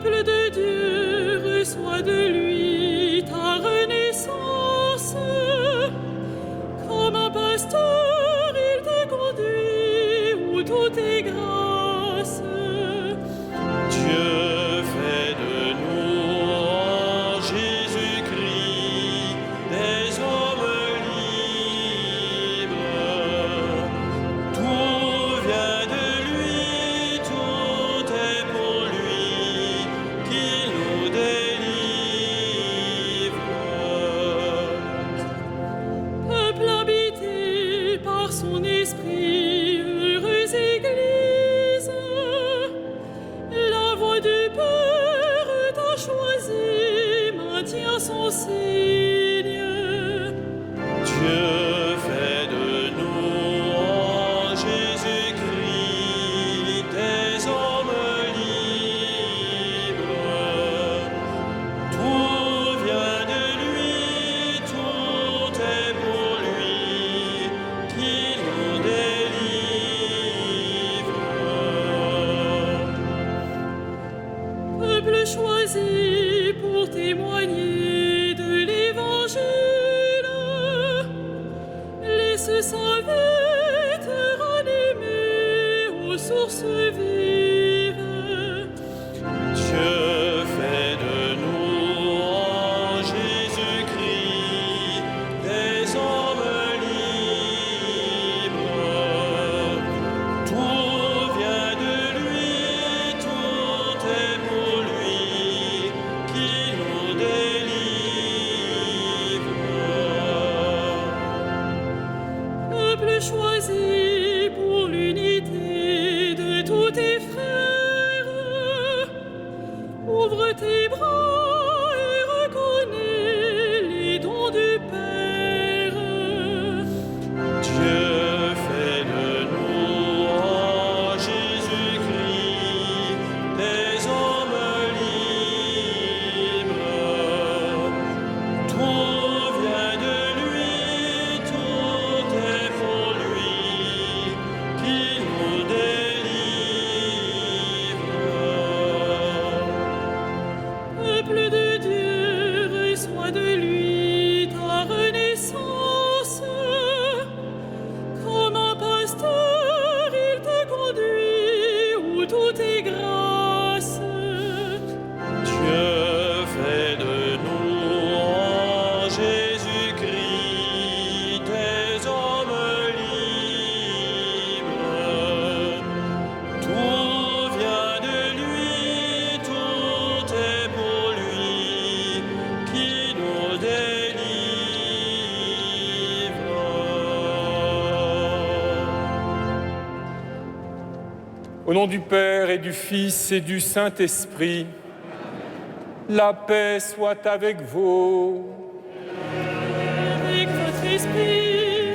Peuple de Dieu, reçois de lui ta renaissance. Comme un pasteur, il te conduit où tout est grâce. Dieu fait de nous en Jésus-Christ des hommes libres. Tout vient de lui, tout est pour lui qui nous délivre. Peuple habité par son esprit, heureuse Église, la voix du Père t'a choisi, maintient son signe. Dieu fait de nous en Jésus-Christ des hommes libres. Tout vient de lui, tout est pour lui qui nous délivre. Peuple choisi pour témoigner de l'Évangile, laisse sa vie te ranimer aux sources vives. Dieu fait de nous en Jésus-Christ des hommes libres. Tout vient de lui, tout est pour lui qui nous délivre. Peuple choisi pour l'unité de tous tes frères, ouvre tes bras et reconnais les dons du Père. Dieu fait de nous en Jésus-Christ des hommes libres. Tout vient de lui, tout est pour lui qui nous délivre. Peuple de Dieu, reçois de lui ta renaissance. Comme un pasteur, il te conduit où tout est grâce. Dieu fait de nous en Jésus-Christ des hommes libres. Tout vient de lui, tout est pour lui qui nous délivre. Au nom du Père et du Fils et du Saint-Esprit, la paix soit avec vous. Avec votre esprit,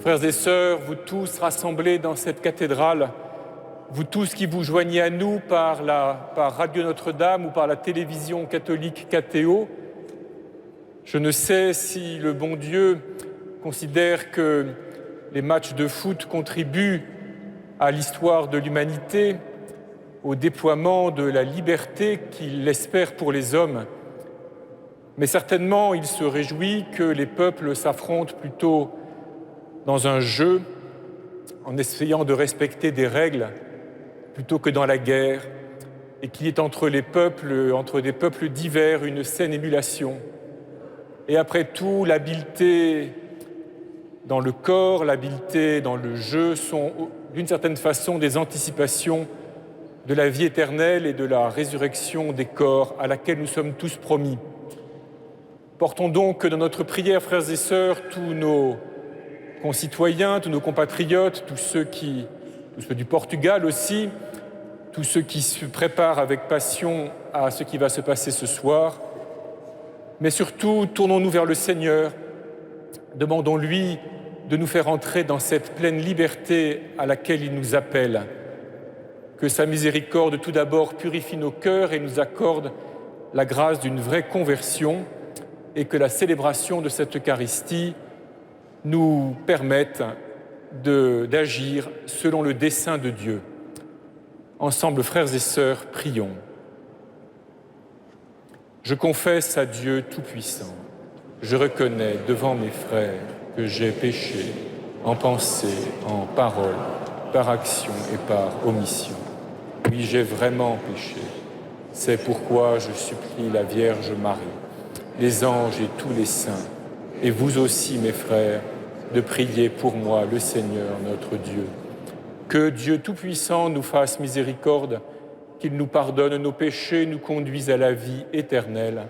Frères et sœurs, vous tous rassemblés dans cette cathédrale, vous tous qui vous joignez à nous par Radio Notre-Dame ou par la télévision catholique KTO, je ne sais si le bon Dieu considère que les matchs de foot contribuent à l'histoire de l'humanité, au déploiement de la liberté qu'il espère pour les hommes. Mais certainement, il se réjouit que les peuples s'affrontent plutôt dans un jeu, en essayant de respecter des règles, plutôt que dans la guerre, et qu'il y ait entre des peuples divers, une saine émulation. Et après tout, l'habileté dans le corps, l'habileté dans le jeu sont, d'une certaine façon, des anticipations de la vie éternelle et de la résurrection des corps à laquelle nous sommes tous promis. Portons donc dans notre prière, frères et sœurs, tous nos concitoyens, tous nos compatriotes, tous ceux du Portugal aussi, tous ceux qui se préparent avec passion à ce qui va se passer ce soir. Mais surtout, tournons-nous vers le Seigneur, demandons-lui de nous faire entrer dans cette pleine liberté à laquelle il nous appelle. Que sa miséricorde tout d'abord purifie nos cœurs et nous accorde la grâce d'une vraie conversion, et que la célébration de cette Eucharistie nous permette d'agir selon le dessein de Dieu. Ensemble, frères et sœurs, prions. Je confesse à Dieu Tout-Puissant, je reconnais devant mes frères que j'ai péché en pensée, en parole, par action et par omission. Oui, j'ai vraiment péché. C'est pourquoi je supplie la Vierge Marie, les anges et tous les saints, et vous aussi, mes frères, de prier pour moi le Seigneur notre Dieu. Que Dieu Tout-Puissant nous fasse miséricorde, qu'il nous pardonne nos péchés, nous conduise à la vie éternelle.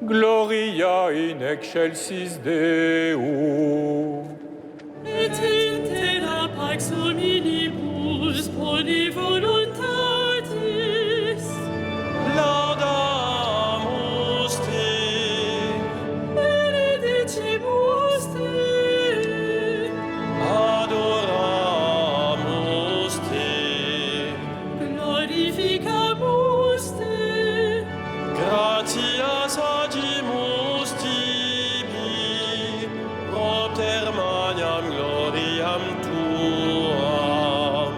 Gloria in excelsis Deo. Et in terra pax hominibus boni voluntatis. Laudamus te, Benedicimus te. adoramus te, Glorificamus te. gratias agimus tibi, propter magnam gloriam tuam.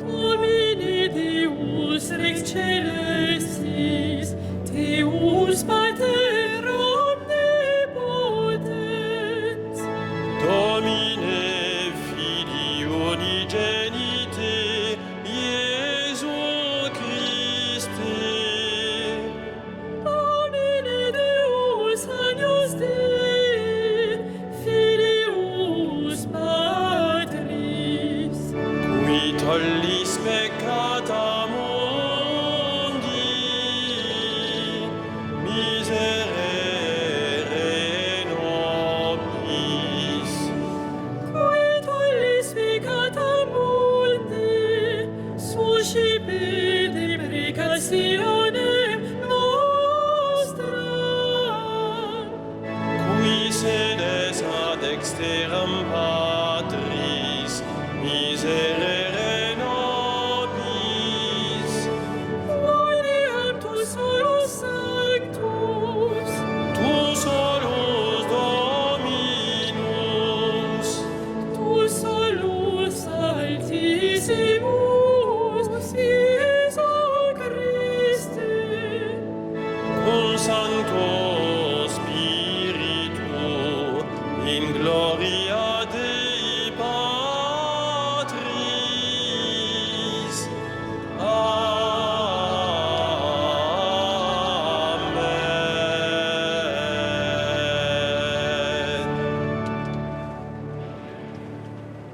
Domine Deus Rex Celestis, Deus Pater omnipotens, Domine Filii unigenite, Iesu Christe, Domine Deus Agnus Dei, Filius Patri,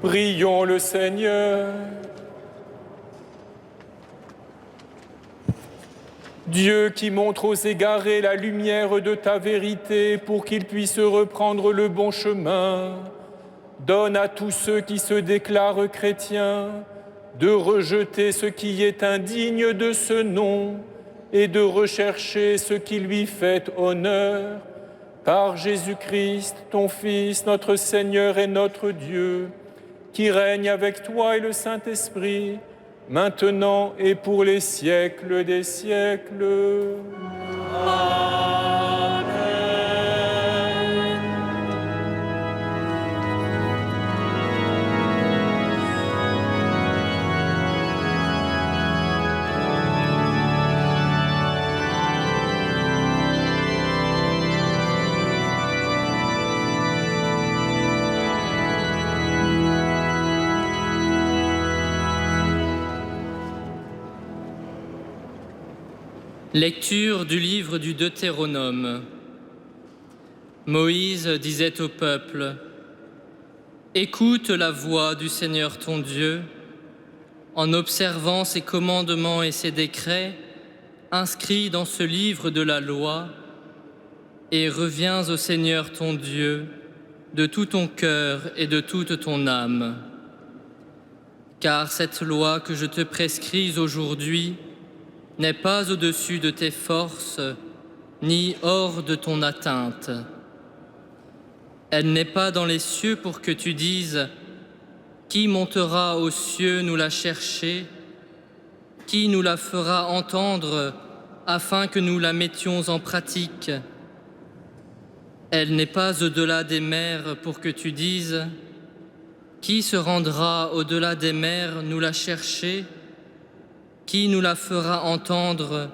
Prions le Seigneur. Dieu qui montre aux égarés la lumière de ta vérité pour qu'ils puissent reprendre le bon chemin, donne à tous ceux qui se déclarent chrétiens de rejeter ce qui est indigne de ce nom et de rechercher ce qui lui fait honneur. Par Jésus-Christ, ton Fils, notre Seigneur et notre Dieu, qui règne avec toi et le Saint-Esprit, maintenant et pour les siècles des siècles. Amen. Lecture du livre du Deutéronome. Moïse disait au peuple : Écoute la voix du Seigneur ton Dieu, en observant ses commandements et ses décrets, inscrits dans ce livre de la loi, et reviens au Seigneur ton Dieu de tout ton cœur et de toute ton âme. Car cette loi que je te prescris aujourd'hui n'est pas au-dessus de tes forces, ni hors de ton atteinte. Elle n'est pas dans les cieux pour que tu dises : Qui montera aux cieux nous la chercher ? Qui nous la fera entendre afin que nous la mettions en pratique ? Elle n'est pas au-delà des mers pour que tu dises : Qui se rendra au-delà des mers nous la chercher ? Qui nous la fera entendre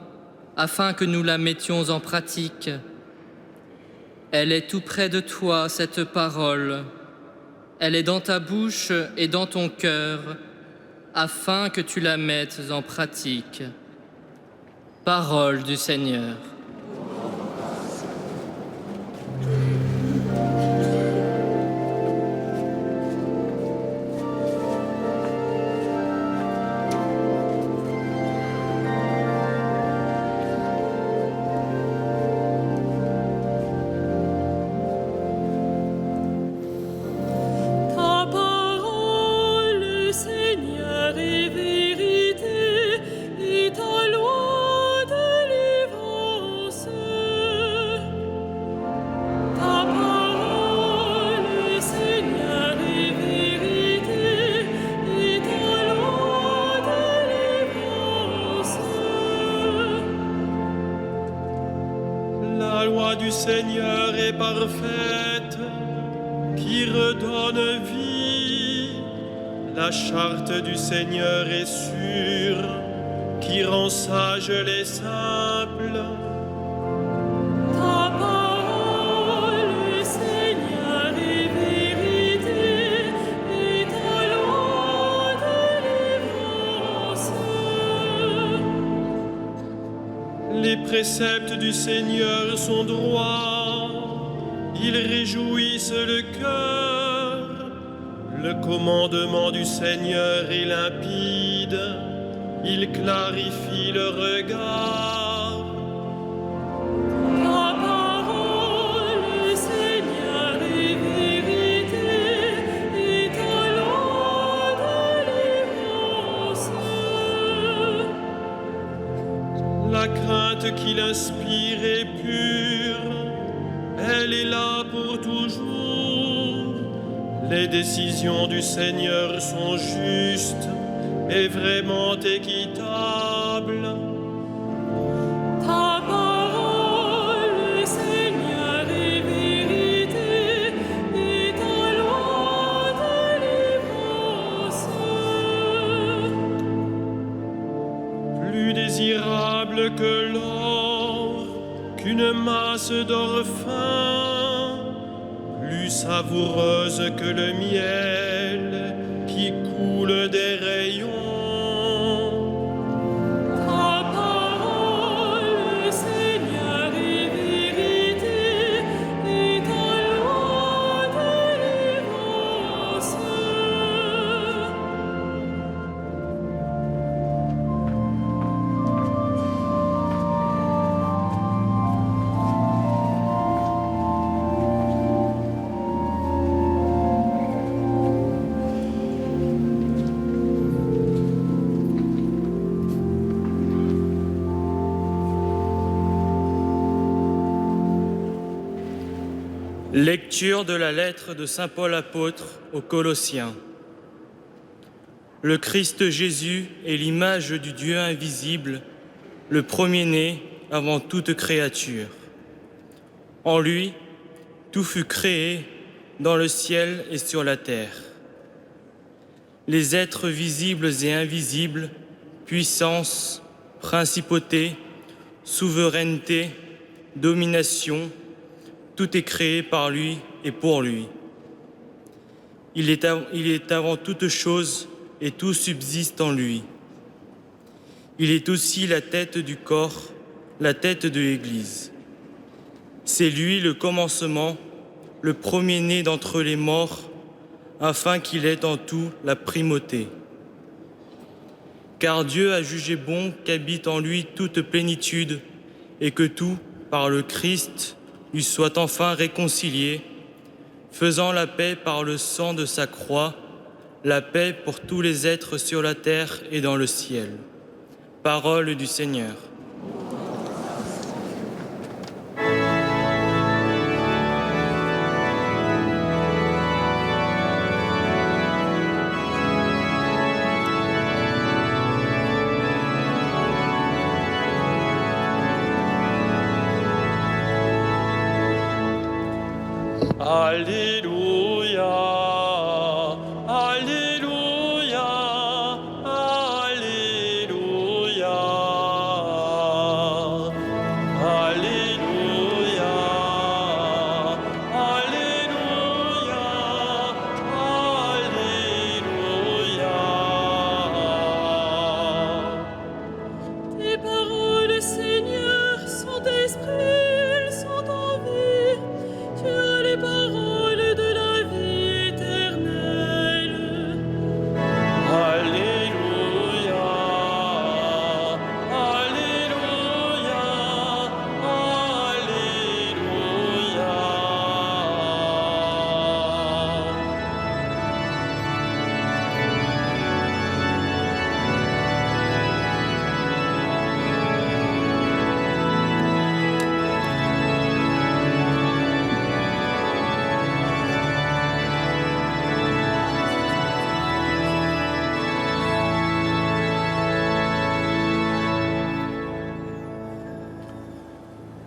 afin que nous la mettions en pratique ? Elle est tout près de toi, cette parole. Elle est dans ta bouche et dans ton cœur, afin que tu la mettes en pratique. Parole du Seigneur. Ta parole, Seigneur, est vérité, et ta loi délivrance. Ta parole, Seigneur, est vérité, et ta loi délivrance. La loi du Seigneur est parfaite, qui redonne vie. La charte du Seigneur est sûre, qui rend sages les simples. Ta parole, Seigneur, est vérité, et ta loi délivrance. Les préceptes du Seigneur sont droits, ils réjouissent le cœur. Le commandement du Seigneur est limpide, il clarifie le regard. Ta parole, Seigneur, est vérité, et ta loi délivrance. La crainte qu'il inspire est pure, elle est là pour toujours. Les décisions du Seigneur sont justes et vraiment équitables. Ta parole, Seigneur, est vérité, et ta loi délivrance. Plus désirable que l'or, qu'une masse d'or fin, plus savoureuse que le miel qui coule des rayons. Ta parole, Seigneur, est vérité, et ta loi délivrance. Lecture de la lettre de saint Paul apôtre aux Colossiens. Le Christ Jésus est l'image du Dieu invisible, le premier-né avant toute créature. En lui, tout fut créé dans le ciel et sur la terre. Les êtres visibles et invisibles, puissance, principauté, souveraineté, domination, tout est créé par lui et pour lui. Il est avant toute chose et tout subsiste en lui. Il est aussi la tête du corps, la tête de l'Église. C'est lui le commencement, le premier-né d'entre les morts, afin qu'il ait en tout la primauté. Car Dieu a jugé bon qu'habite en lui toute plénitude et que tout, par le Christ, lui soit enfin réconcilié, faisant la paix par le sang de sa croix, la paix pour tous les êtres sur la terre et dans le ciel. Parole du Seigneur. Alléluia, Alléluia, Alléluia, Alléluia, Alléluia, Alléluia. Tes paroles, Seigneur, sont esprit, elles sont en vie. Tu as les paroles de la vie éternelle. Alléluia, Alléluia, Alléluia.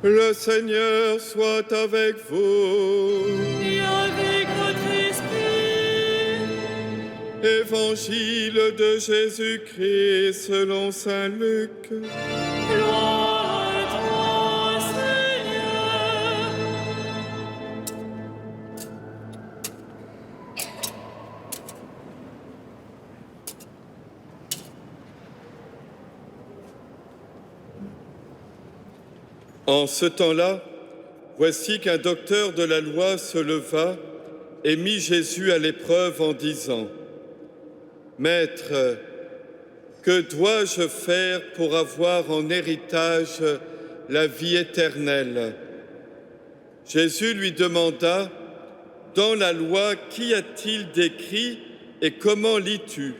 Le Seigneur soit avec vous. Et avec votre esprit, Évangile de Jésus-Christ selon saint Luc. gloire à toi, Seigneur. En ce temps-là, voici qu'un docteur de la loi se leva et mit Jésus à l'épreuve en disant : « Maître, que dois-je faire pour avoir en héritage la vie éternelle ?» Jésus lui demanda : « Dans la loi, qu'y a-t-il d'écrit et comment lis-tu »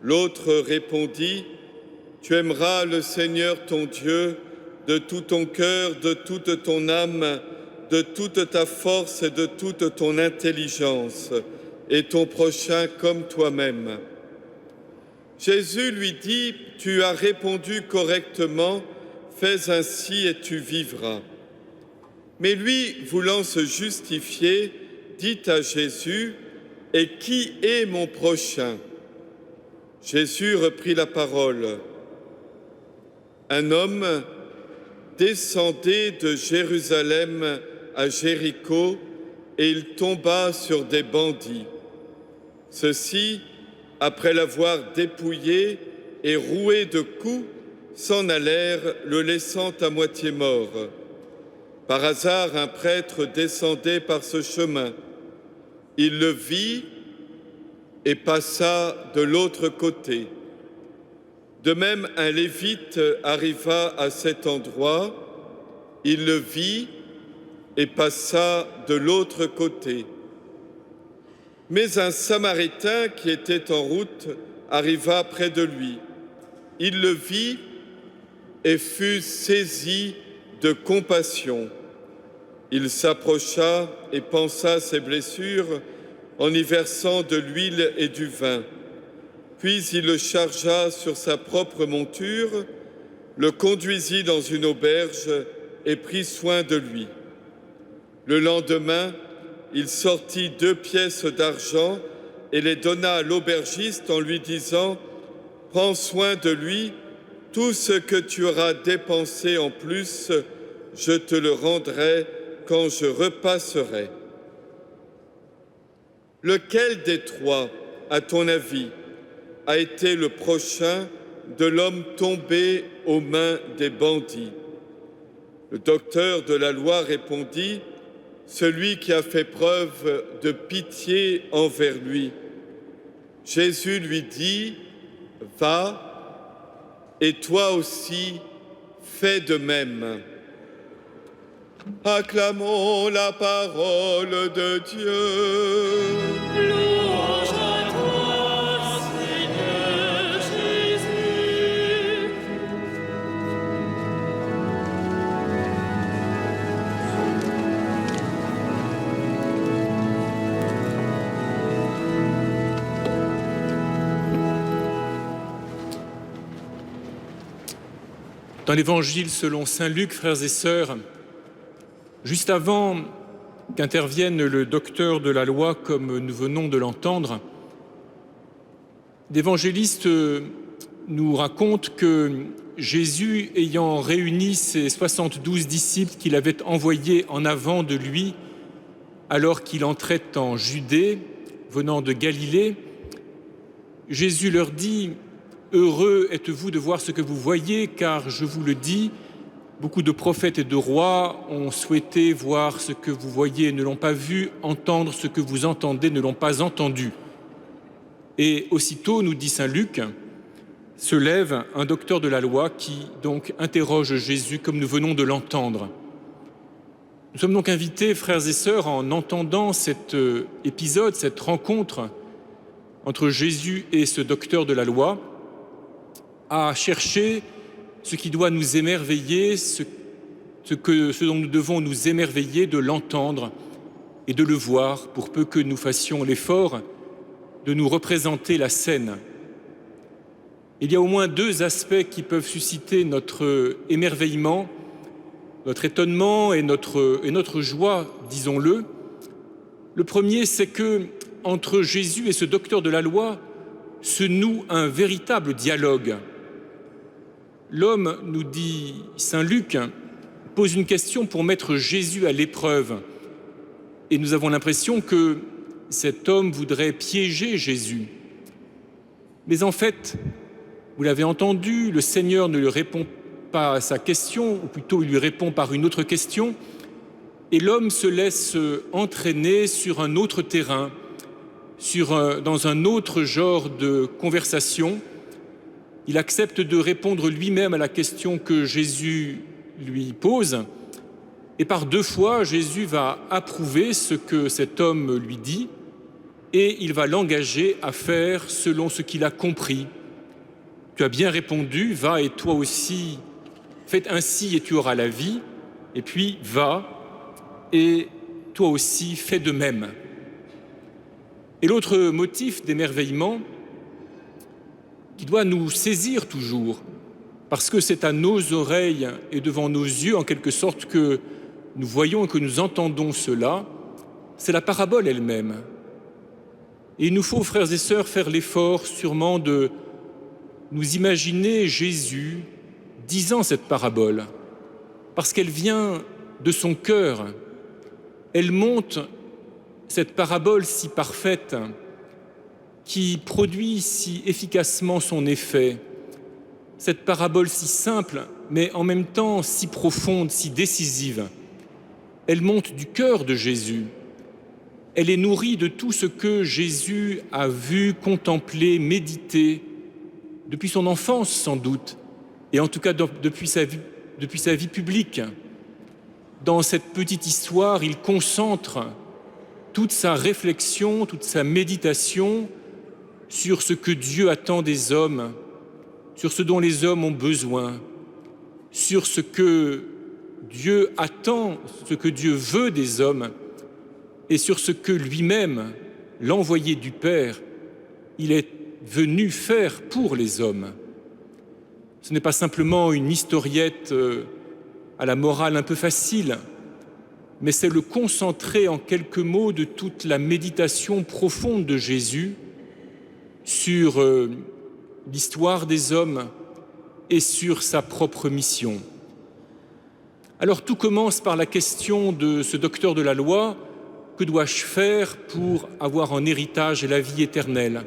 L'autre répondit : « Tu aimeras le Seigneur ton Dieu de tout ton cœur, de toute ton âme, de toute ta force et de toute ton intelligence, et ton prochain comme toi-même. » Jésus lui dit : « Tu as répondu correctement, fais ainsi et tu vivras. » Mais lui, voulant se justifier, dit à Jésus : « Et qui est mon prochain ?» Jésus reprit la parole. Un homme descendait de Jérusalem à Jéricho et il tomba sur des bandits. Ceux-ci, après l'avoir dépouillé et roué de coups, s'en allèrent, le laissant à moitié mort. Par hasard, un prêtre descendait par ce chemin. Il le vit et passa de l'autre côté. De même, un lévite arriva à cet endroit, il le vit et passa de l'autre côté. Mais un Samaritain qui était en route arriva près de lui. Il le vit et fut saisi de compassion. Il s'approcha et pansa ses blessures en y versant de l'huile et du vin. Puis il le chargea sur sa propre monture, le conduisit dans une auberge et prit soin de lui. Le lendemain, il sortit 2 pièces d'argent et les donna à l'aubergiste en lui disant « Prends soin de lui, tout ce que tu auras dépensé en plus, je te le rendrai quand je repasserai. » Lequel des 3, à ton avis, a été le prochain de l'homme tombé aux mains des bandits? Le docteur de la loi répondit « Celui qui a fait preuve de pitié envers lui. » Jésus lui dit « Va, et toi aussi, fais de même. » Acclamons la parole de Dieu. Louange à toi, Seigneur Jésus. Dans l'Évangile selon saint Luc, frères et sœurs, juste avant qu'intervienne le docteur de la loi, comme nous venons de l'entendre, l'évangéliste nous raconte que Jésus, ayant réuni ses 72 disciples qu'il avait envoyés en avant de lui, alors qu'il entrait en Judée, venant de Galilée, Jésus leur dit « Heureux êtes-vous de voir ce que vous voyez, car je vous le dis, beaucoup de prophètes et de rois ont souhaité voir ce que vous voyez et ne l'ont pas vu, entendre ce que vous entendez ne l'ont pas entendu. » Et aussitôt, nous dit saint Luc, se lève un docteur de la loi qui donc interroge Jésus comme nous venons de l'entendre. Nous sommes donc invités, frères et sœurs, en entendant cet épisode, cette rencontre entre Jésus et ce docteur de la loi, à chercher ce qui doit nous émerveiller, ce dont nous devons nous émerveiller de l'entendre et de le voir, pour peu que nous fassions l'effort de nous représenter la scène. Il y a au moins 2 aspects qui peuvent susciter notre émerveillement, notre étonnement et notre joie, disons-le. Le premier, c'est que entre Jésus et ce docteur de la loi se noue un véritable dialogue. L'homme, nous dit saint Luc, pose une question pour mettre Jésus à l'épreuve. Et nous avons l'impression que cet homme voudrait piéger Jésus. Mais en fait, vous l'avez entendu, le Seigneur ne lui répond pas à sa question, ou plutôt il lui répond par une autre question, et l'homme se laisse entraîner sur un autre terrain, dans un autre genre de conversation. Il accepte de répondre lui-même à la question que Jésus lui pose. Et par 2 fois, Jésus va approuver ce que cet homme lui dit et il va l'engager à faire selon ce qu'il a compris. Tu as bien répondu, va et toi aussi, fais ainsi et tu auras la vie. Et puis, va et toi aussi, fais de même. Et l'autre motif d'émerveillement, qui doit nous saisir toujours, parce que c'est à nos oreilles et devant nos yeux, en quelque sorte, que nous voyons et que nous entendons cela, c'est la parabole elle-même. Et il nous faut, frères et sœurs, faire l'effort sûrement de nous imaginer Jésus disant cette parabole, parce qu'elle vient de son cœur. Elle monte, cette parabole si parfaite, qui produit si efficacement son effet, cette parabole si simple, mais en même temps si profonde, si décisive. Elle monte du cœur de Jésus. Elle est nourrie de tout ce que Jésus a vu, contemplé, médité, depuis son enfance sans doute, et en tout cas depuis sa vie publique. Dans cette petite histoire, il concentre toute sa réflexion, toute sa méditation sur ce que Dieu attend des hommes, sur ce dont les hommes ont besoin, sur ce que Dieu attend, ce que Dieu veut des hommes, et sur ce que lui-même, l'envoyé du Père, il est venu faire pour les hommes. Ce n'est pas simplement une historiette à la morale un peu facile, mais c'est le concentré en quelques mots de toute la méditation profonde de Jésus sur l'histoire des hommes et sur sa propre mission. Alors tout commence par la question de ce docteur de la loi: que dois-je faire pour avoir en héritage la vie éternelle?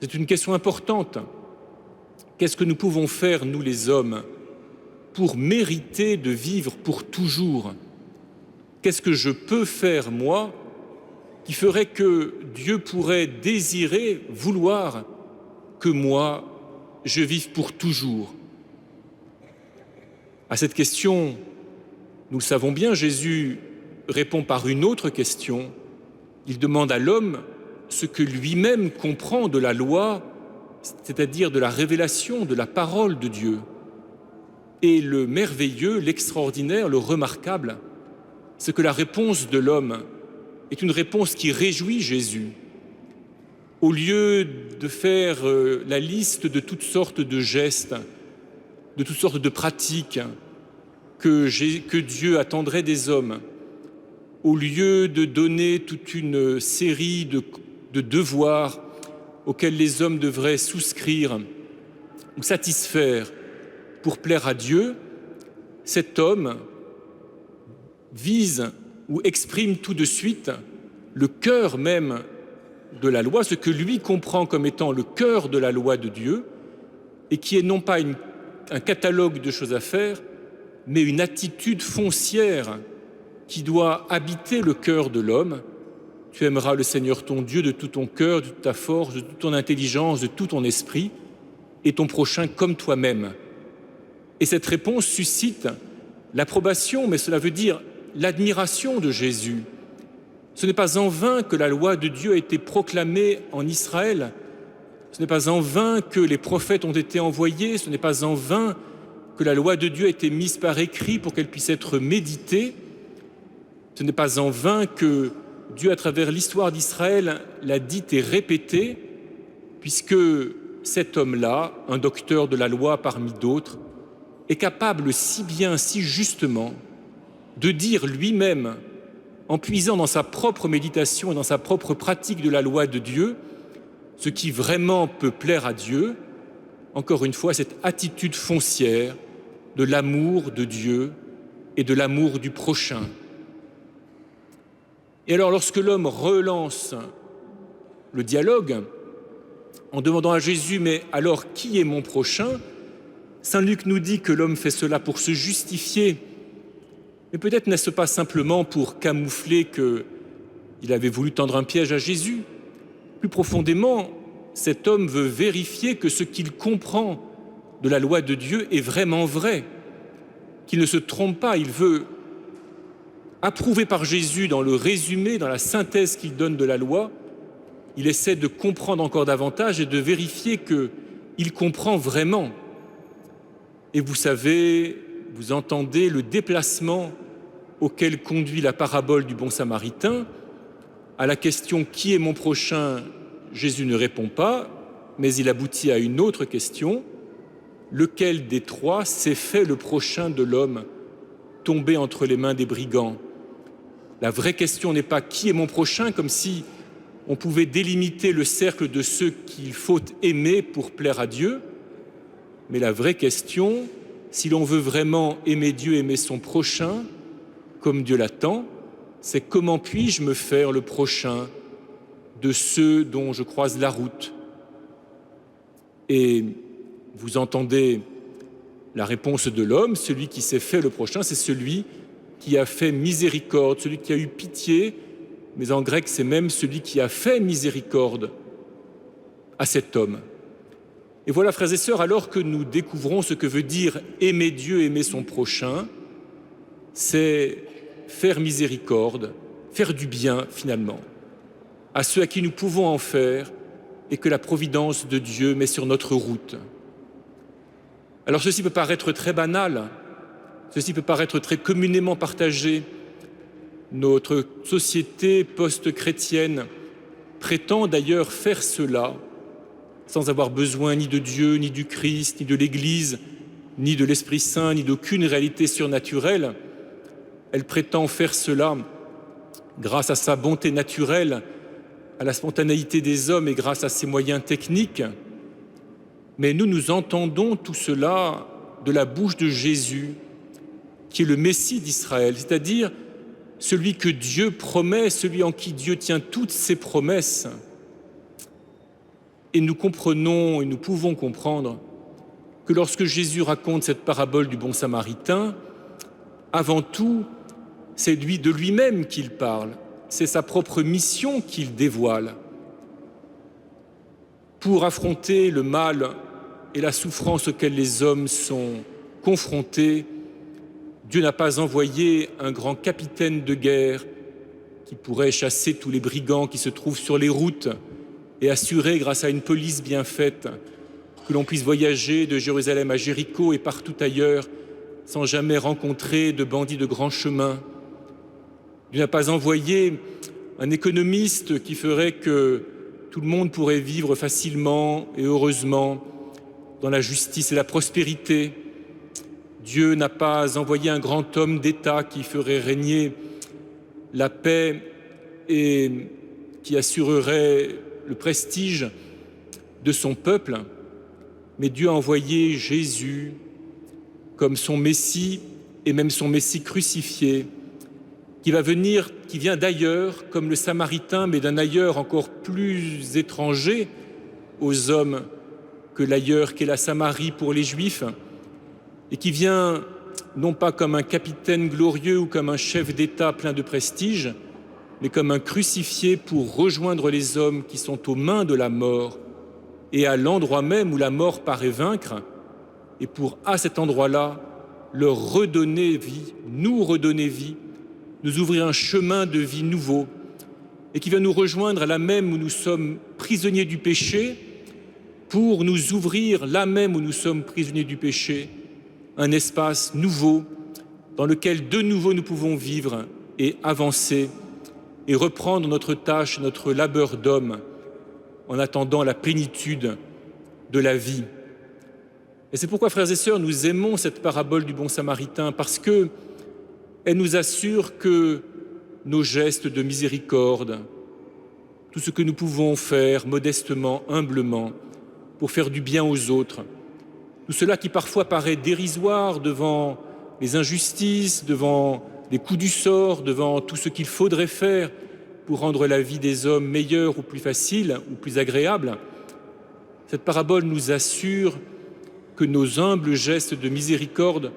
C'est une question importante. Qu'est-ce que nous pouvons faire, nous les hommes, pour mériter de vivre pour toujours? Qu'est-ce que je peux faire, moi, qui ferait que Dieu pourrait désirer, vouloir que moi, je vive pour toujours? À cette question, nous le savons bien, Jésus répond par une autre question. Il demande à l'homme ce que lui-même comprend de la loi, c'est-à-dire de la révélation, de la parole de Dieu. Et le merveilleux, l'extraordinaire, le remarquable, c'est que la réponse de l'homme est une réponse qui réjouit Jésus. Au lieu de faire la liste de toutes sortes de gestes, de toutes sortes de pratiques que Dieu attendrait des hommes, au lieu de donner toute une série de devoirs auxquels les hommes devraient souscrire ou satisfaire pour plaire à Dieu, cet homme vise ou exprime tout de suite le cœur même de la loi, ce que lui comprend comme étant le cœur de la loi de Dieu, et qui est non pas un catalogue de choses à faire, mais une attitude foncière qui doit habiter le cœur de l'homme. Tu aimeras le Seigneur ton Dieu de tout ton cœur, de toute ta force, de toute ton intelligence, de tout ton esprit, et ton prochain comme toi-même. Et cette réponse suscite l'approbation, mais cela veut dire l'admiration de Jésus. Ce n'est pas en vain que la loi de Dieu a été proclamée en Israël. Ce n'est pas en vain que les prophètes ont été envoyés. Ce n'est pas en vain que la loi de Dieu a été mise par écrit pour qu'elle puisse être méditée. Ce n'est pas en vain que Dieu, à travers l'histoire d'Israël, l'a dite et répétée, puisque cet homme-là, un docteur de la loi parmi d'autres, est capable si bien, si justement, de dire lui-même, en puisant dans sa propre méditation et dans sa propre pratique de la loi de Dieu, ce qui vraiment peut plaire à Dieu, encore une fois, cette attitude foncière de l'amour de Dieu et de l'amour du prochain. Et alors, lorsque l'homme relance le dialogue, en demandant à Jésus « Mais alors, qui est mon prochain ?» Saint Luc nous dit que l'homme fait cela pour se justifier. Mais peut-être n'est-ce pas simplement pour camoufler qu'il avait voulu tendre un piège à Jésus. Plus profondément, cet homme veut vérifier que ce qu'il comprend de la loi de Dieu est vraiment vrai, qu'il ne se trompe pas. Il veut, approuvé par Jésus dans le résumé, dans la synthèse qu'il donne de la loi, il essaie de comprendre encore davantage et de vérifier qu'il comprend vraiment. Et vous savez, vous entendez le déplacement auquel conduit la parabole du bon samaritain. À la question « Qui est mon prochain ?», Jésus ne répond pas, mais il aboutit à une autre question. Lequel des trois s'est fait le prochain de l'homme tombé entre les mains des brigands? La vraie question n'est pas « Qui est mon prochain ?», comme si on pouvait délimiter le cercle de ceux qu'il faut aimer pour plaire à Dieu, mais la vraie question, si l'on veut vraiment aimer Dieu, aimer son prochain, comme Dieu l'attend, c'est comment puis-je me faire le prochain de ceux dont je croise la route? Et vous entendez la réponse de l'homme, celui qui s'est fait le prochain, c'est celui qui a fait miséricorde, celui qui a eu pitié, mais en grec, c'est même celui qui a fait miséricorde à cet homme. Et voilà, frères et sœurs, alors que nous découvrons ce que veut dire aimer Dieu, aimer son prochain, c'est faire miséricorde, faire du bien finalement, à ceux à qui nous pouvons en faire et que la providence de Dieu met sur notre route. Alors ceci peut paraître très banal, Ceci peut paraître très communément partagé. Notre société post-chrétienne prétend d'ailleurs faire cela sans avoir besoin ni de Dieu, ni du Christ, ni de l'Église, ni de l'Esprit Saint, ni d'aucune réalité surnaturelle. Elle prétend faire cela grâce à sa bonté naturelle, à la spontanéité des hommes et grâce à ses moyens techniques. Mais nous entendons tout cela de la bouche de Jésus, qui est le Messie d'Israël, c'est-à-dire celui que Dieu promet, celui en qui Dieu tient toutes ses promesses. Et nous comprenons et nous pouvons comprendre que lorsque Jésus raconte cette parabole du bon samaritain, avant tout, c'est de lui-même qu'il parle, c'est sa propre mission qu'il dévoile. Pour affronter le mal et la souffrance auxquelles les hommes sont confrontés, Dieu n'a pas envoyé un grand capitaine de guerre qui pourrait chasser tous les brigands qui se trouvent sur les routes et assurer, grâce à une police bien faite, que l'on puisse voyager de Jérusalem à Jéricho et partout ailleurs sans jamais rencontrer de bandits de grand chemin. Dieu n'a pas envoyé un économiste qui ferait que tout le monde pourrait vivre facilement et heureusement dans la justice et la prospérité. Dieu n'a pas envoyé un grand homme d'État qui ferait régner la paix et qui assurerait le prestige de son peuple, mais Dieu a envoyé Jésus comme son Messie et même son Messie crucifié, qui vient d'ailleurs, comme le Samaritain, mais d'un ailleurs encore plus étranger aux hommes que l'ailleurs qu'est la Samarie pour les Juifs, et qui vient non pas comme un capitaine glorieux ou comme un chef d'État plein de prestige, mais comme un crucifié pour rejoindre les hommes qui sont aux mains de la mort et à l'endroit même où la mort paraît vaincre, et pour, à cet endroit-là, leur redonner vie, nous ouvrir un chemin de vie nouveau, et qui va nous rejoindre là même où nous sommes prisonniers du péché, pour nous ouvrir là même où nous sommes prisonniers du péché, un espace nouveau dans lequel de nouveau nous pouvons vivre et avancer et reprendre notre tâche, notre labeur d'homme en attendant la plénitude de la vie. Et c'est pourquoi, frères et sœurs, nous aimons cette parabole du bon samaritain, parce qu'elle nous assure que nos gestes de miséricorde, tout ce que nous pouvons faire modestement, humblement, pour faire du bien aux autres, tout cela qui parfois paraît dérisoire devant les injustices, devant les coups du sort, devant tout ce qu'il faudrait faire pour rendre la vie des hommes meilleure ou plus facile ou plus agréable, cette parabole nous assure que nos humbles gestes de miséricorde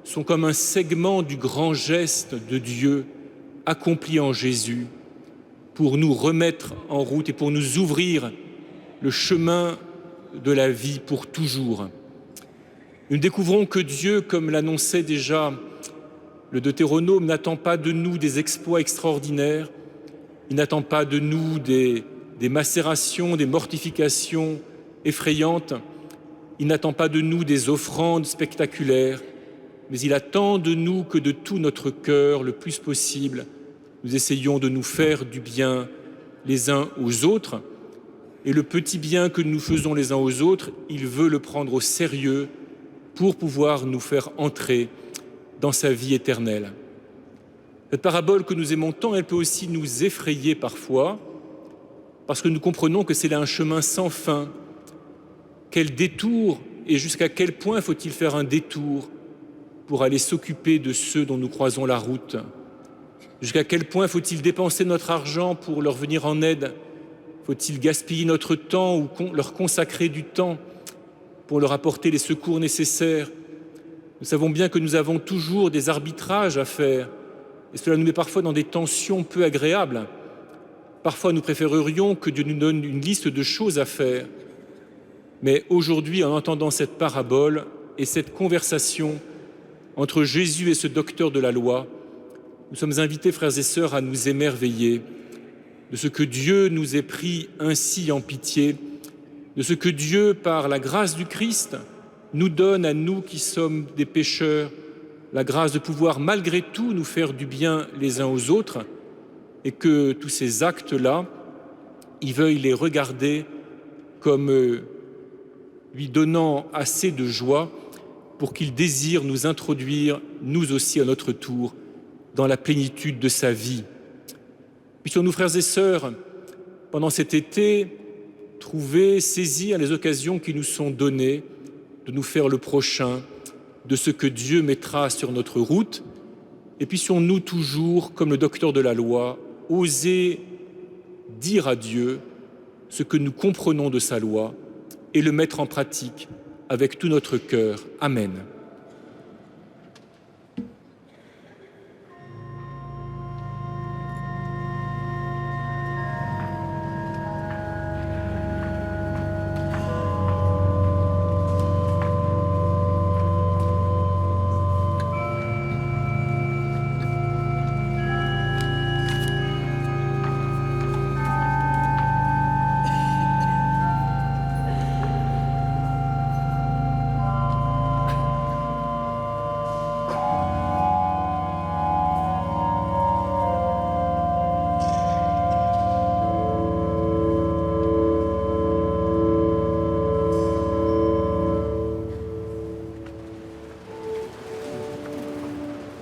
sont comme un segment du grand geste de Dieu accompli en Jésus pour nous remettre en route et pour nous ouvrir le chemin de la vie pour toujours. Nous découvrons que Dieu, comme l'annonçait déjà le Deutéronome, n'attend pas de nous des exploits extraordinaires, il n'attend pas de nous des macérations, des mortifications effrayantes, il n'attend pas de nous des offrandes spectaculaires, mais il attend de nous que de tout notre cœur, le plus possible, nous essayons de nous faire du bien les uns aux autres. Et le petit bien que nous faisons les uns aux autres, il veut le prendre au sérieux pour pouvoir nous faire entrer dans sa vie éternelle. Cette parabole que nous aimons tant, elle peut aussi nous effrayer parfois, parce que nous comprenons que c'est là un chemin sans fin. Quel détour et jusqu'à quel point faut-il faire un détour pour aller s'occuper de ceux dont nous croisons la route? Jusqu'à quel point faut-il dépenser notre argent pour leur venir en aide? Faut-il gaspiller notre temps ou leur consacrer du temps pour leur apporter les secours nécessaires? Nous savons bien que nous avons toujours des arbitrages à faire et cela nous met parfois dans des tensions peu agréables. Parfois, nous préférerions que Dieu nous donne une liste de choses à faire. Mais aujourd'hui, en entendant cette parabole et cette conversation entre Jésus et ce docteur de la loi, nous sommes invités, frères et sœurs, à nous émerveiller de ce que Dieu nous ait pris ainsi en pitié, de ce que Dieu, par la grâce du Christ, nous donne à nous qui sommes des pécheurs, la grâce de pouvoir malgré tout nous faire du bien les uns aux autres et que tous ces actes-là, il veuille les regarder comme lui donnant assez de joie pour qu'il désire nous introduire, nous aussi à notre tour, dans la plénitude de sa vie. Puissions-nous, frères et sœurs, pendant cet été, trouver, saisir les occasions qui nous sont données de nous faire le prochain de ce que Dieu mettra sur notre route, et puissions-nous toujours, comme le docteur de la loi, oser dire à Dieu ce que nous comprenons de sa loi et le mettre en pratique avec tout notre cœur. Amen.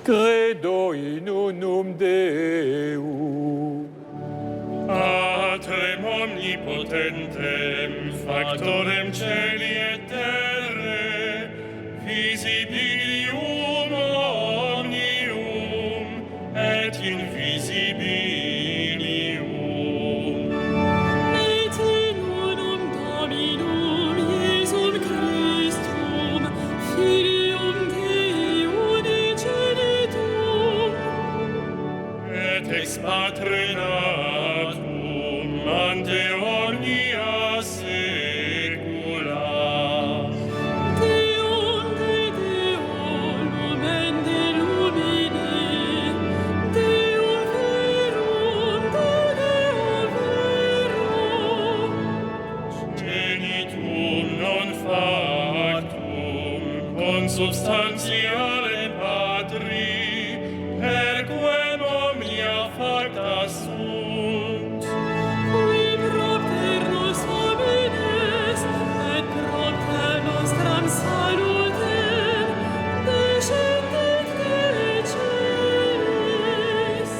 Credo in unum Deum. Patrem omnipotentem, factorem celi et terrae, visibilium omnium et invisibilium. Et in unum Dominum Iesum Christum, Filium Dei unigenitum, Et ex Patre natum ante omnia saecula. Deum de Deo lumen de lumine, Deum verum de Deo verum, Genitum non factum consubstantiale Patri, per quem omnia facta sunt. qui propter nos homines et propter nostram salutem descendet de celis.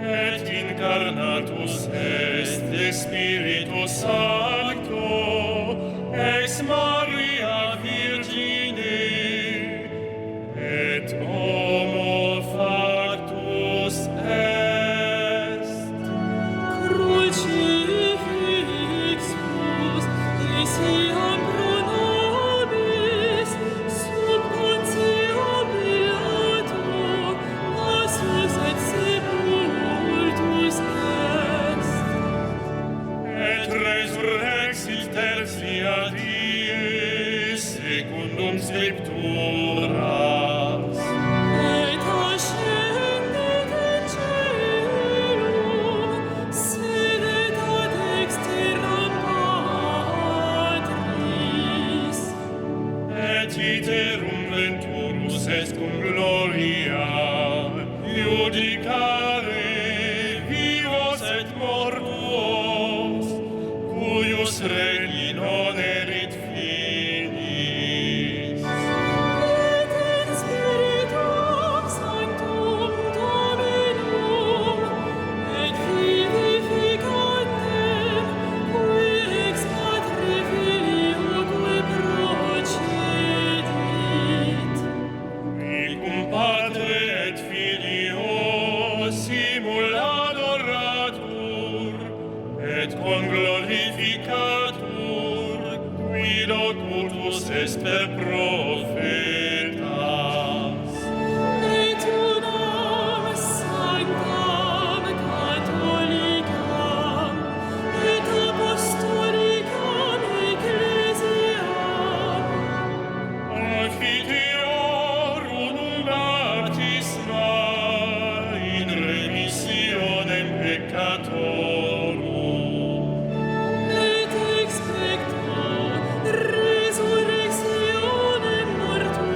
Et incarnatus est de Spiritus Sancto ex Maria Virgine, et homo factus est. Crucifixus etiam pro nobis sub Pontium Pilato passus et sepultus est. Et resurrexit tertia die secundum scripturas. Et ascendet in caelum, sedet ad dexteram Patris. Et iterum venturus est cum gloria judicare vivos et mortuos, cuius regni non erit finis. Et in Spiritum Sanctum Dominum, et vivificantem, qui ex Patre Filioque procedit. Il cum Patre et Filio simul adoratur, et conglorificatur, qui locutus est per prophetas. Et unam sanctam catholicam et apostolicam ecclesiam Confiteorum baptisma in remissionem peccatorum. et expecto resurrectionem mortuorum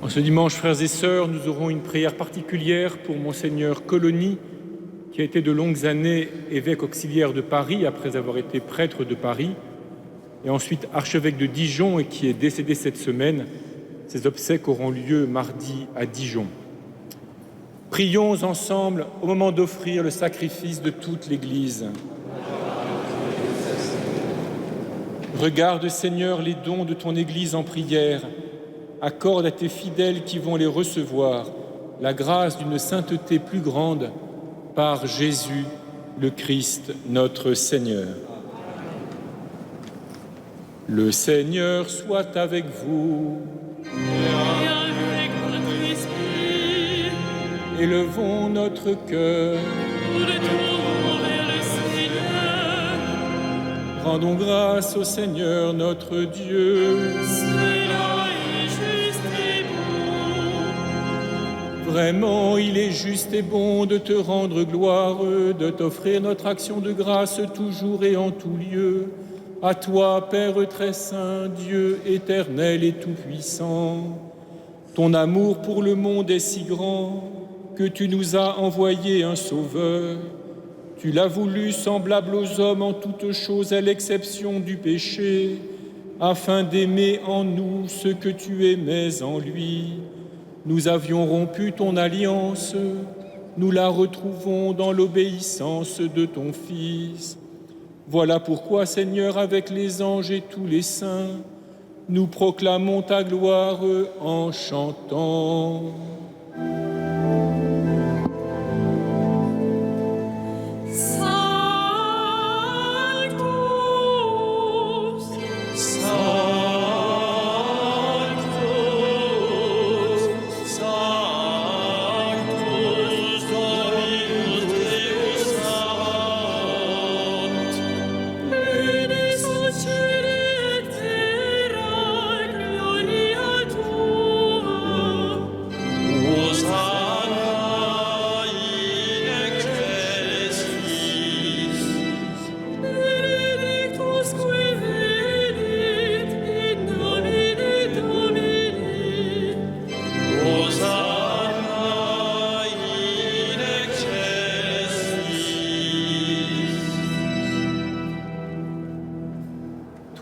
En ce dimanche, frères et sœurs, nous aurons une prière particulière pour Monseigneur Colony, qui a été de longues années évêque auxiliaire de Paris, après avoir été prêtre de Paris, et ensuite archevêque de Dijon, et qui est décédé cette semaine. Ses obsèques auront lieu mardi à Dijon. Prions ensemble au moment d'offrir le sacrifice de toute l'Église. Regarde, Seigneur, les dons de ton Église en prière. Accorde à tes fidèles qui vont les recevoir la grâce d'une sainteté plus grande par Jésus, le Christ, notre Seigneur. Le Seigneur soit avec vous. Et avec votre esprit, Élevons notre cœur. nous le tournons vers le Seigneur. Rendons grâce au Seigneur notre Dieu. Cela est juste et bon. Vraiment, il est juste et bon de te rendre gloire, de t'offrir notre action de grâce toujours et en tout lieu. À toi, Père très saint, Dieu éternel et tout-puissant. Ton amour pour le monde est si grand que tu nous as envoyé un sauveur. Tu l'as voulu semblable aux hommes en toutes choses à l'exception du péché, afin d'aimer en nous ce que tu aimais en lui. Nous avions rompu ton alliance, nous la retrouvons dans l'obéissance de ton Fils. Voilà pourquoi, Seigneur, avec les anges et tous les saints, nous proclamons ta gloire en chantant.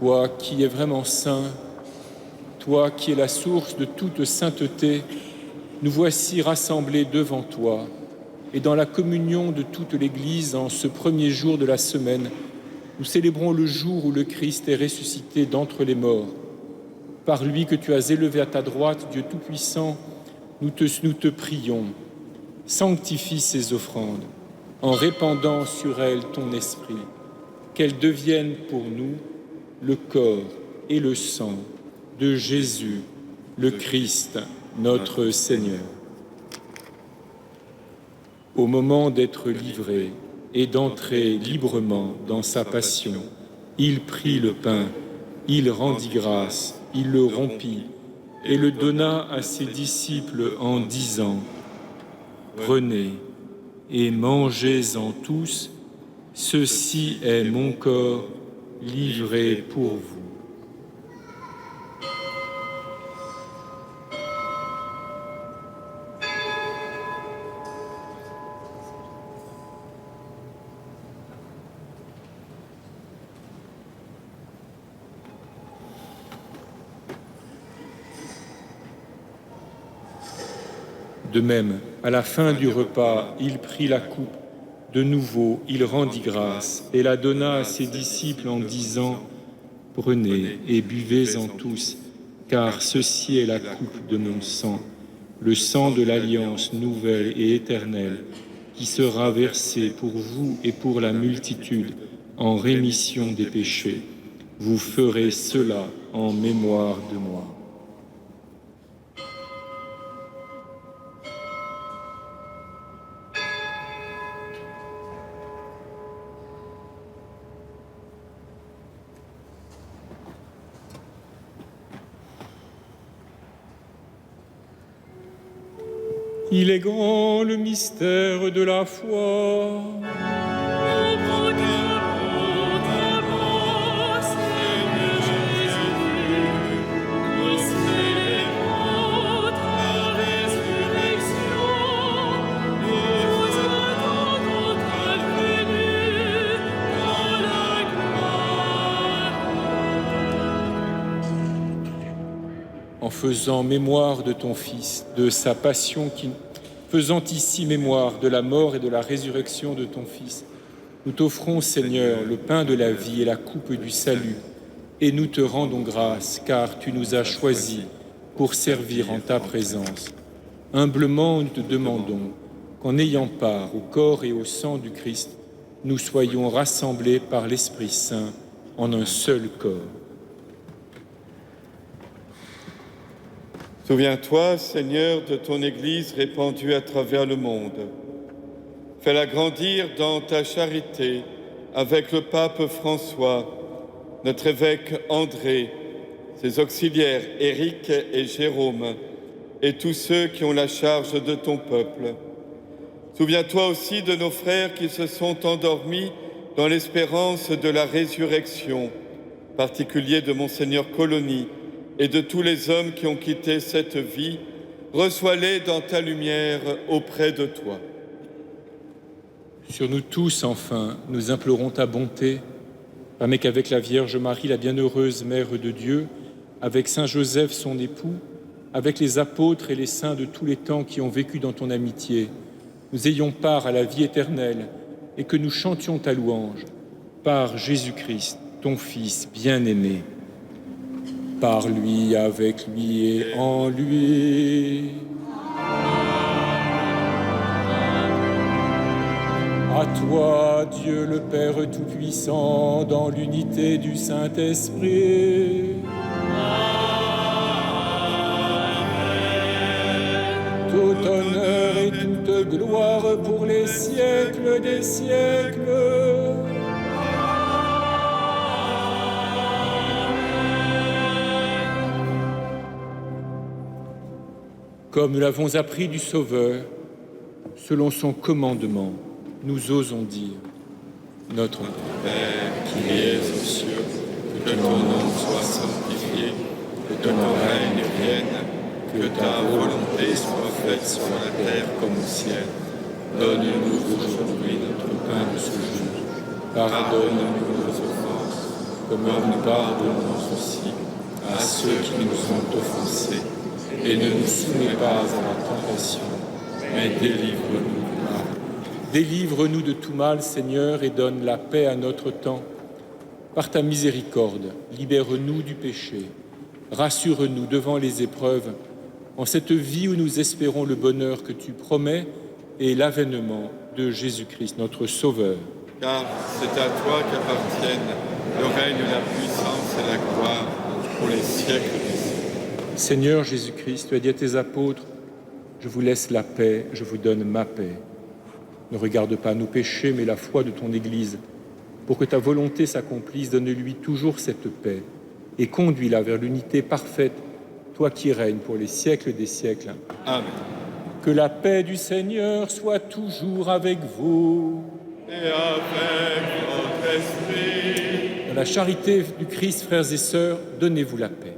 Toi qui es vraiment saint, toi qui es la source de toute sainteté, nous voici rassemblés devant toi et dans la communion de toute l'Église en ce premier jour de la semaine, nous célébrons le jour où le Christ est ressuscité d'entre les morts. Par lui que tu as élevé à ta droite, Dieu Tout-Puissant, nous te prions. Sanctifie ces offrandes en répandant sur elles ton esprit, qu'elles deviennent pour nous le corps et le sang de Jésus, le Christ, notre Seigneur. Au moment d'être livré et d'entrer librement dans sa passion, il prit le pain, il rendit grâce, il le rompit et le donna à ses disciples en disant : « Prenez et mangez-en tous, ceci est mon corps livré pour vous. » De même, à la fin du repas, il prit la coupe. De nouveau, il rendit grâce et la donna à ses disciples en disant : « Prenez et buvez-en tous, car ceci est la coupe de mon sang, le sang de l'alliance nouvelle et éternelle, qui sera versé pour vous et pour la multitude en rémission des péchés. Vous ferez cela en mémoire de moi. » Il est grand le mystère de la foi. Nous proclamons ta mort, Seigneur Jésus. Nous célébrons ta en faisant mémoire de ton Fils, de sa passion, faisant ici mémoire de la mort et de la résurrection de ton Fils, nous t'offrons, Seigneur, le pain de la vie et la coupe du salut, et nous te rendons grâce, car tu nous as choisis pour servir en ta présence. Humblement, nous te demandons qu'en ayant part au corps et au sang du Christ, nous soyons rassemblés par l'Esprit Saint en un seul corps. Souviens-toi, Seigneur, de ton Église répandue à travers le monde. Fais-la grandir dans ta charité avec le pape François, notre évêque André, ses auxiliaires Éric et Jérôme, et tous ceux qui ont la charge de ton peuple. Souviens-toi aussi de nos frères qui se sont endormis dans l'espérance de la résurrection, en particulier de Monseigneur Colony et de tous les hommes qui ont quitté cette vie. Reçois-les dans ta lumière auprès de toi. Sur nous tous, enfin, nous implorons ta bonté. Permets qu'avec la Vierge Marie, la bienheureuse Mère de Dieu, avec Saint Joseph, son époux, avec les apôtres et les saints de tous les temps qui ont vécu dans ton amitié, nous ayons part à la vie éternelle et que nous chantions ta louange par Jésus-Christ, ton Fils bien-aimé. Par lui, avec lui et en lui. À toi, Dieu le Père Tout-Puissant, dans l'unité du Saint-Esprit. Tout honneur et toute gloire pour les siècles des siècles. Comme nous l'avons appris du Sauveur, selon son commandement, nous osons dire: Notre Père qui es aux cieux, que ton nom soit sanctifié, que ton règne vienne, que ta volonté soit faite sur la terre comme au ciel. Donne-nous aujourd'hui notre pain de ce jour. Pardonne-nous nos offenses, comme nous pardonnons aussi à ceux qui nous ont offensés. Et ne nous soumets pas à la tentation, mais délivre-nous du mal. Délivre-nous de tout mal, Seigneur, et donne la paix à notre temps. Par ta miséricorde, libère-nous du péché. Rassure-nous devant les épreuves, en cette vie où nous espérons le bonheur que tu promets et l'avènement de Jésus-Christ, notre Sauveur. Car c'est à toi qu'appartiennent le règne, la puissance et la gloire pour les siècles des siècles. Seigneur Jésus-Christ, tu as dit à tes apôtres: je vous laisse la paix, je vous donne ma paix. Ne regarde pas nos péchés, mais la foi de ton Église. Pour que ta volonté s'accomplisse, donne-lui toujours cette paix et conduis-la vers l'unité parfaite, toi qui règnes pour les siècles des siècles. Amen. Que la paix du Seigneur soit toujours avec vous. Et avec votre esprit. Dans la charité du Christ, frères et sœurs, donnez-vous la paix.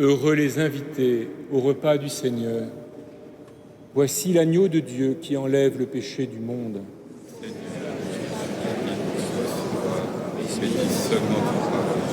Heureux les invités au repas du Seigneur. Voici l'agneau de Dieu qui enlève le péché du monde. Bénis seulement ton parole.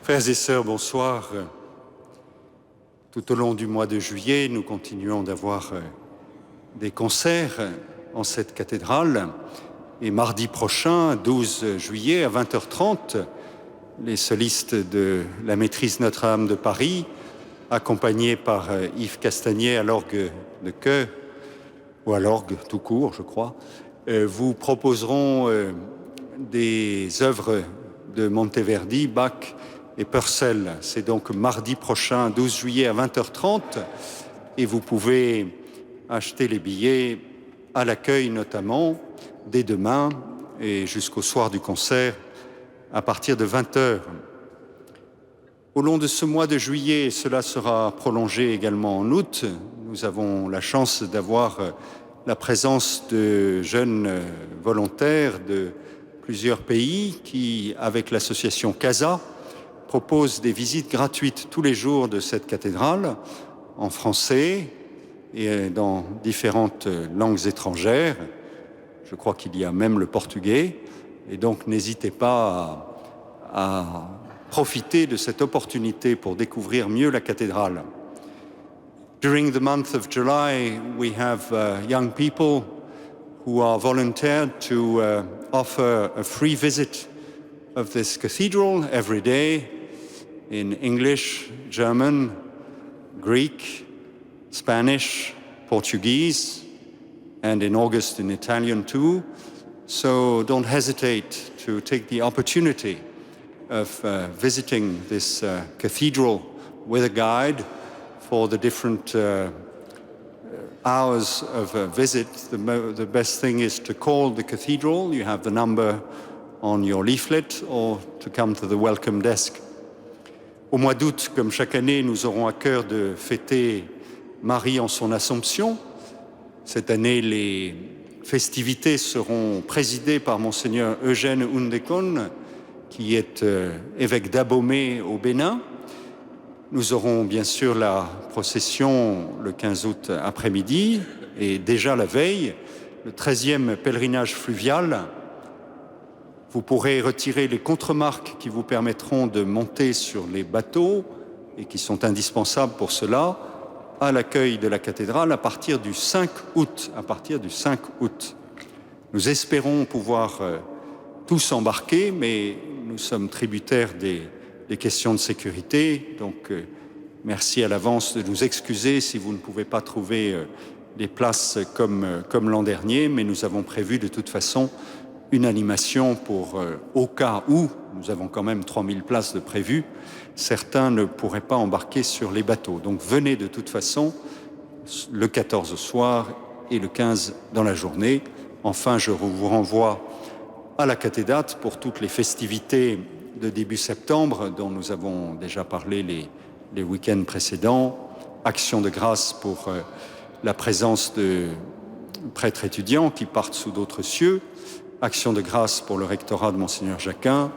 Frères et sœurs, bonsoir. Tout au long du mois de juillet, nous continuons d'avoir des concerts en cette cathédrale. Et mardi prochain, 12 juillet, à 20h30, les solistes de la Maîtrise Notre-Dame de Paris, accompagnés par Yves Castagnet à l'orgue de chœur, ou à l'orgue tout court, je crois, vous proposeront des œuvres de Monteverdi, Bach et Purcell. C'est donc mardi prochain, 12 juillet à 20h30, et vous pouvez acheter les billets à l'accueil notamment, dès demain et jusqu'au soir du concert, à partir de 20h. Au long de ce mois de juillet, cela sera prolongé également en août. Nous avons la chance d'avoir la présence de jeunes volontaires de plusieurs pays qui, avec l'association CASA, proposent des visites gratuites tous les jours de cette cathédrale, en français et dans différentes langues étrangères. Je crois qu'il y a même le portugais. Et donc, n'hésitez pas à profiter de cette opportunité pour découvrir mieux la cathédrale. During the month of July, we have young people who are volunteered to offer a free visit of this cathedral every day in English, German, Greek, Spanish, Portuguese, and in August in Italian too. So don't hesitate to take the opportunity of visiting this cathedral with a guide for the different hours of a visit. The best thing is to call the cathedral. You have the number on your leaflet, or to come to the welcome desk. Au mois d'août, comme chaque année, nous aurons à cœur de fêter Marie en son Assomption. Cette année, les festivités seront présidées par Monseigneur Eugène Undekon, qui est évêque d'Abomey au Bénin. Nous aurons bien sûr la procession le 15 août après-midi et déjà la veille, le 13e pèlerinage fluvial. Vous pourrez retirer les contremarques qui vous permettront de monter sur les bateaux et qui sont indispensables pour cela à l'accueil de la cathédrale à partir du 5 août. Nous espérons pouvoir tous embarquer, mais nous sommes tributaires des questions de sécurité. Donc, merci à l'avance de nous excuser si vous ne pouvez pas trouver des places comme l'an dernier, mais nous avons prévu de toute façon une animation pour, au cas où, nous avons quand même 3000 places de prévues, certains ne pourraient pas embarquer sur les bateaux. Donc venez de toute façon le 14 au soir et le 15 dans la journée. Enfin, je vous renvoie à la cathédrale pour toutes les festivités de début septembre dont nous avons déjà parlé les week-ends précédents. Action de grâce pour la présence de prêtres étudiants qui partent sous d'autres cieux. Action de grâce pour le rectorat de Monseigneur Jacquin,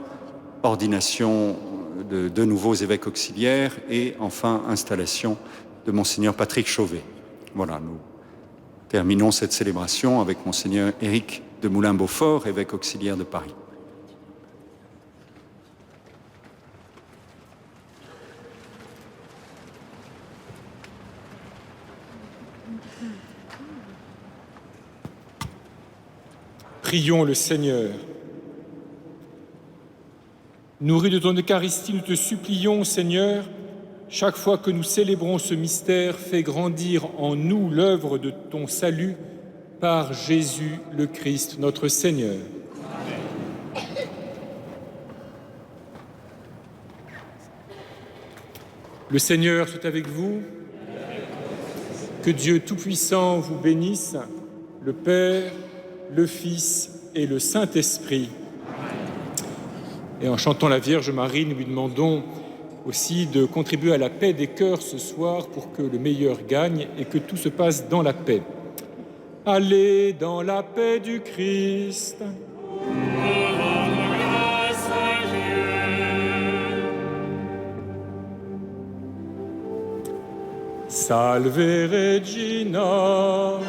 ordination de deux nouveaux évêques auxiliaires et enfin installation de Monseigneur Patrick Chauvet. Voilà, nous terminons cette célébration avec Monseigneur Éric de Moulin-Beaufort, évêque auxiliaire de Paris. Prions le Seigneur. Nourris de ton Eucharistie, nous te supplions, Seigneur, chaque fois que nous célébrons ce mystère, fais grandir en nous l'œuvre de ton salut par Jésus le Christ, notre Seigneur. Amen. Le Seigneur soit avec vous. Que Dieu Tout-Puissant vous bénisse, le Père, le Fils et le Saint-Esprit. Et en chantant la Vierge Marie, nous lui demandons aussi de contribuer à la paix des cœurs ce soir pour que le meilleur gagne et que tout se passe dans la paix. Allez dans la paix du Christ. Salve Regina.